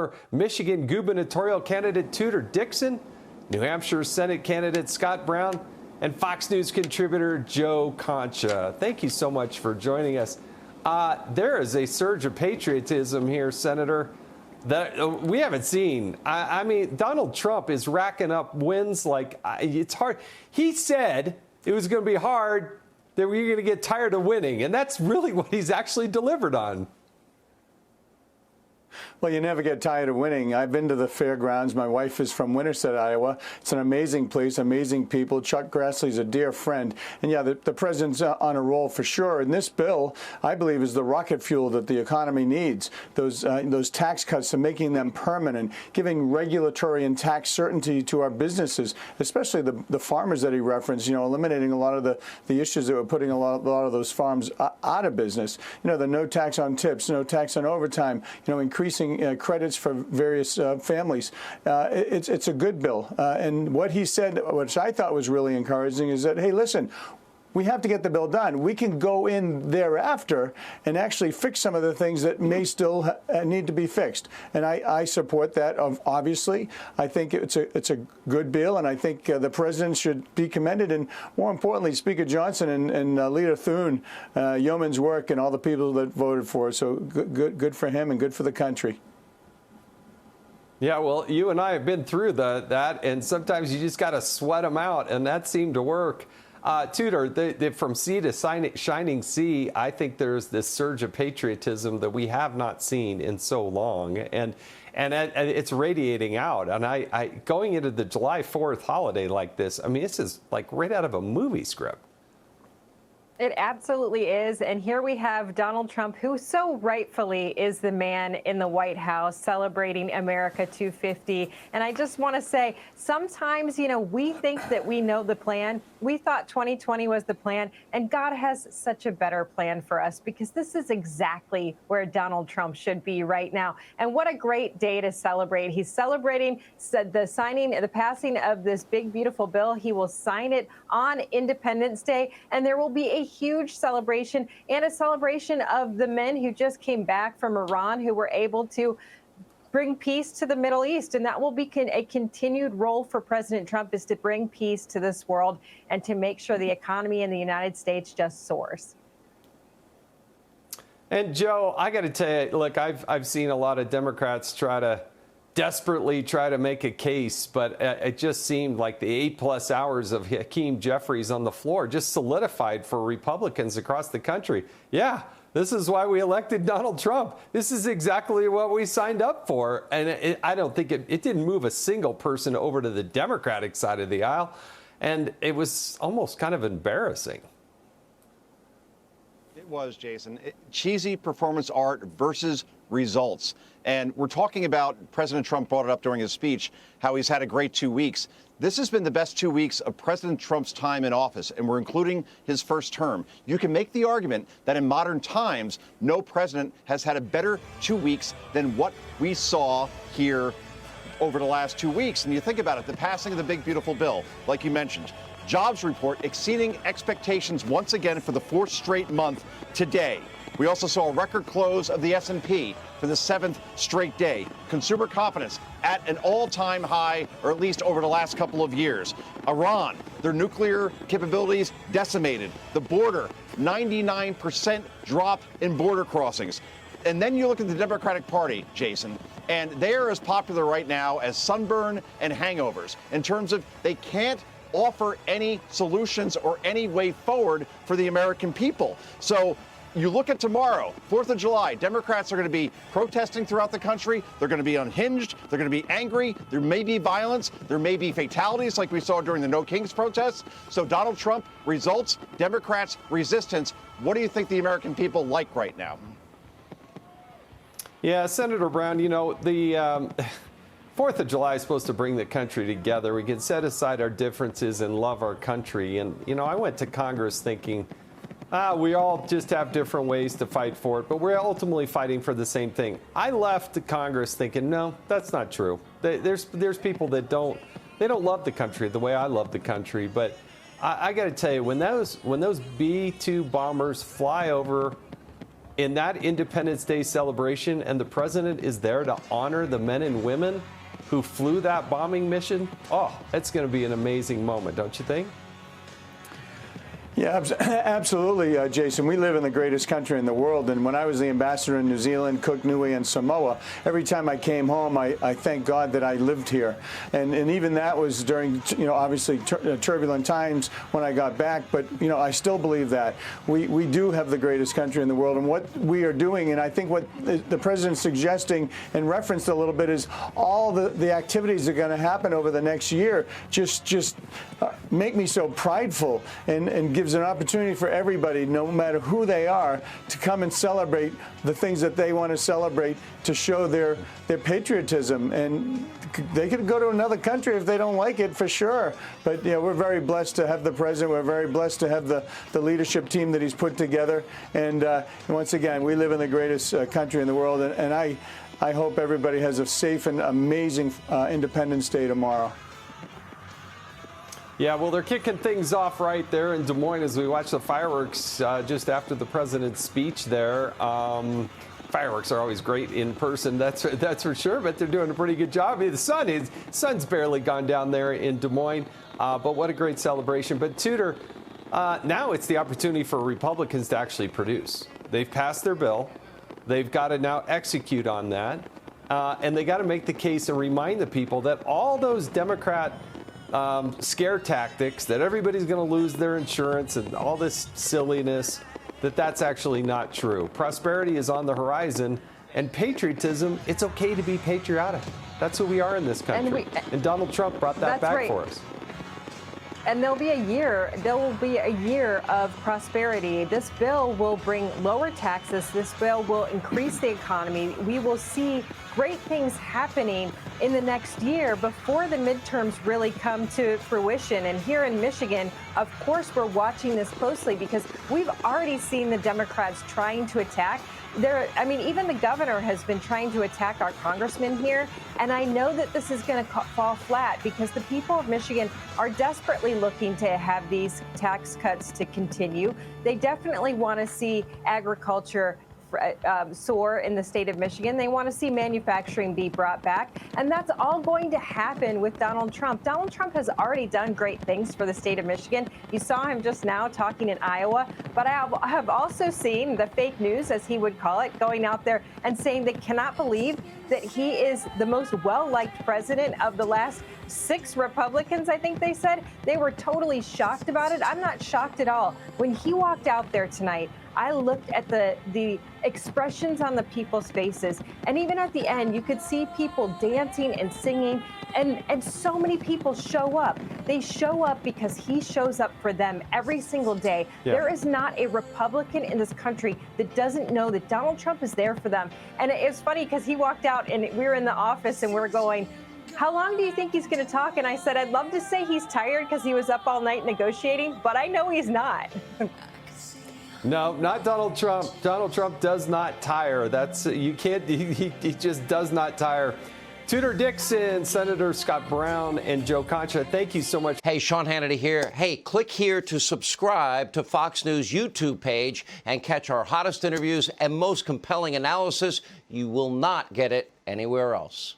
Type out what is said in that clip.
former Michigan gubernatorial candidate Tudor Dixon, New Hampshire Senate candidate Scott Brown, and Fox News contributor Joe Concha. Thank you so much for joining us. There is a surge of patriotism here, Senator, that we haven't seen. I mean, Donald Trump is racking up wins like it's hard. He said it was going to be hard, that we're going to get tired of winning, and that's really what he's actually delivered on. Well, you never get tired of winning. I've been to the fairgrounds. My wife is from Winterset, Iowa. It's an amazing place, amazing people. Chuck Grassley's a dear friend. And yeah, the president's on a roll for sure. And this bill, I believe, is the rocket fuel that the economy needs. Those tax cuts are making them permanent, giving regulatory and tax certainty to our businesses, especially the farmers that he referenced, eliminating a lot of the issues that were putting a lot of those farms out of business. The no tax on tips, no tax on overtime, increasing credits for various families. It's a good bill. And what he said, which I thought was really encouraging, is that, hey, listen, we have to get the bill done. We can go in thereafter and actually fix some of the things that may still need to be fixed. And I support that, obviously. I think it's a good bill, and I think the president should be commended. And more importantly, Speaker Johnson and Leader Thune, yeoman's work, and all the people that voted for it. So good for him and good for the country. Yeah, well, you and I have been through that, and sometimes you just got to sweat them out, and that seemed to work. Tudor, from sea to shining sea, I think there's this surge of patriotism that we have not seen in so long, and it's radiating out. And I going into the July 4th holiday like this, I mean, this is like right out of a movie script. It absolutely is. And here we have Donald Trump, who so rightfully is the man in the White House celebrating America 250. And I just want to say, sometimes, we think that we know the plan. We thought 2020 was the plan, and God has such a better plan for us, because this is exactly where Donald Trump should be right now. And what a great day to celebrate. He's celebrating the passing of this big, beautiful bill. He will sign it on Independence Day, and there will be a huge celebration, and a celebration of the men who just came back from Iran, who were able to bring peace to the Middle East. And that will be a continued role for President Trump, is to bring peace to this world and to make sure the economy in the United States just soars. And Joe, I got to tell you, look, I've seen a lot of Democrats desperately try to make a case, but it just seemed like the 8+ hours of Hakeem Jeffries on the floor just solidified for Republicans across the country. Yeah, this is why we elected Donald Trump. This is exactly what we signed up for. And I don't think it didn't move a single person over to the Democratic side of the aisle. And it was almost kind of embarrassing. It was, Jason. Cheesy performance art versus results. And we're talking about, President Trump brought it up during his speech, how he's had a great 2 weeks. This has been the best 2 weeks of President Trump's time in office, and we're including his first term. You can make the argument that in modern times, no president has had a better 2 weeks than what we saw here over the last 2 weeks. And you think about it, the passing of the big, beautiful bill, like you mentioned, jobs report exceeding expectations once again for the 4th straight month today. We also saw a record close of the S&P for the 7th straight day. Consumer confidence at an all-time high, or at least over the last couple of years. Iran, their nuclear capabilities decimated. The border, 99% drop in border crossings. And then you look at the Democratic Party, Jason, and they are as popular right now as sunburn and hangovers in terms of they can't offer any solutions or any way forward for the American people. So you look at tomorrow, 4th of July, Democrats are going to be protesting throughout the country. They're going to be unhinged. They're going to be angry. There may be violence. There may be fatalities like we saw during the No Kings protests. So Donald Trump, results, Democrats, resistance. What do you think the American people like right now? Yeah, Senator Brown, the 4th of July is supposed to bring the country together. We can set aside our differences and love our country. And, I went to Congress thinking, we all just have different ways to fight for it, but we're ultimately fighting for the same thing. I left the Congress thinking, no, that's not true. There's people that don't love the country the way I love the country. But I got to tell you, when those B-2 bombers fly over in that Independence Day celebration, and the president is there to honor the men and women who flew that bombing mission, oh, it's going to be an amazing moment, don't you think? Yeah, absolutely, Jason. We live in the greatest country in the world, and when I was the ambassador in New Zealand, Cook, Niue, and Samoa, every time I came home, I thank God that I lived here. And even that was during, obviously turbulent times when I got back, but, I still believe that. We do have the greatest country in the world, and what we are doing, and I think what the president's suggesting and referenced a little bit is all the activities that are going to happen over the next year just make me so prideful and gives an opportunity for everybody, no matter who they are, to come and celebrate the things that they want to celebrate, to show their patriotism. And they could go to another country if they don't like it, for sure. But we're very blessed to have the president. We're very blessed to have the leadership team that he's put together. And once again, we live in the greatest country in the world. And I hope everybody has a safe and amazing Independence Day tomorrow. Yeah, well, they're kicking things off right there in Des Moines as we watch the fireworks just after the president's speech there. Fireworks are always great in person, that's for sure, but they're doing a pretty good job. The sun's barely gone down there in Des Moines, but what a great celebration. But Tudor, now it's the opportunity for Republicans to actually produce. They've passed their bill. They've got to now execute on that, and they got to make the case and remind the people that all those Democrat scare tactics, that everybody's going to lose their insurance and all this silliness, that's actually not true. Prosperity is on the horizon, and patriotism, it's okay to be patriotic. That's who we are in this country. And Donald Trump brought that back for us. And there will be a year of prosperity. This bill will bring lower taxes. This bill will increase the economy. We will see great things happening in the next year before the midterms really come to fruition. And here in Michigan, of course, we're watching this closely because we've already seen the Democrats trying to attack. Even the governor has been trying to attack our congressman here. And I know that this is going to fall flat because the people of Michigan are desperately looking to have these tax cuts to continue. They definitely want to see agriculture soar in the state of Michigan. They want to see manufacturing be brought back. And that's all going to happen with Donald Trump. Donald Trump has already done great things for the state of Michigan. You saw him just now talking in Iowa. But I have also seen the fake news, as he would call it, going out there and saying they cannot believe that he is the most well-liked president of the last 6 Republicans, I think they said. They were totally shocked about it. I'm not shocked at all. When he walked out there tonight, I looked at the expressions on the people's faces. And even at the end, you could see people dancing and singing. And so many people show up. They show up because he shows up for them every single day. Yeah. There is not a Republican in this country that doesn't know that Donald Trump is there for them. And it's funny because he walked out and we were in the office and we're going, how long do you think he's going to talk? And I said, I'd love to say he's tired because he was up all night negotiating, but I know he's not. No, not Donald Trump. Donald Trump does not tire. You can't. He just does not tire. Tudor Dixon, Senator Scott Brown, and Joe Concha, thank you so much. Hey, Sean Hannity here. Hey, click here to subscribe to Fox News YouTube page and catch our hottest interviews and most compelling analysis. You will not get it anywhere else.